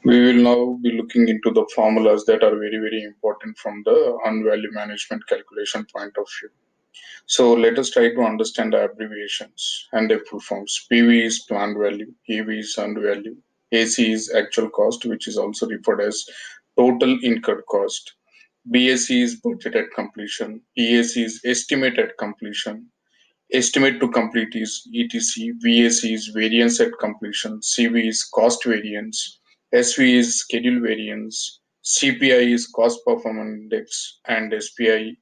We will now be looking into the formulas that are very, very important from the unvalue management calculation point of view. So let us try to understand the abbreviations and their full forms. PV is planned value, EV is earned value, AC is actual cost, which is also referred as total incurred cost. BAC is budget at completion, EAC is estimate at completion, estimate to complete is ETC, VAC is variance at completion, CV is cost variance, SV is schedule variance, CPI is cost performance index, and SPI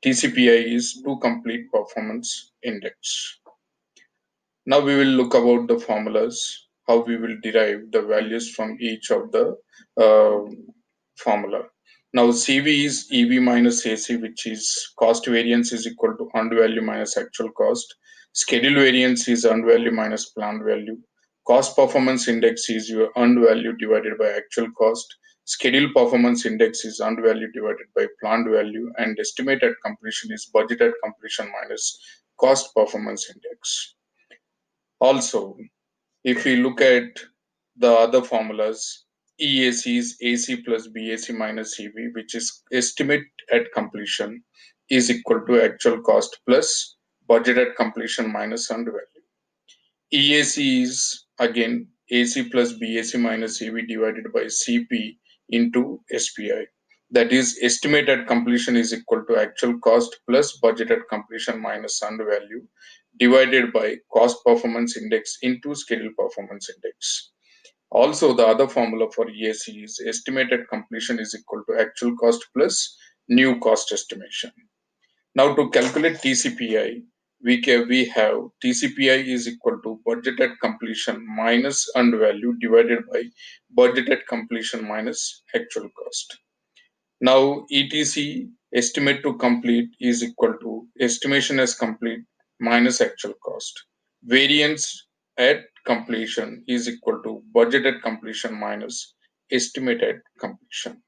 TCPI is to complete performance index. Now we will look about the formulas, how we will derive the values from each of the uh, formula. Now CV is EV minus AC, which is cost variance is equal to earned value minus actual cost. Schedule variance is earned value minus planned value. Cost performance index is your earned value divided by actual cost. Schedule performance index is earned value divided by planned value, and estimated completion is budgeted completion minus cost performance index. Also, if we look at the other formulas, EAC is AC plus BAC minus EV, which is estimate at completion, is equal to actual cost plus budget at completion minus earned value. EAC is again AC plus BAC minus EV divided by CP into SPI. That is, estimated completion is equal to actual cost plus budgeted completion minus earned value divided by cost performance index into schedule performance index. Also, the other formula for EAC is estimated completion is equal to actual cost plus new cost estimation. Now, to calculate TCPI, we have TCPI is equal to budgeted completion minus earned value divided by budgeted completion minus actual cost. Now, ETC estimate to complete is equal to estimation as complete minus actual cost. Variance at completion is equal to budgeted completion minus estimated completion.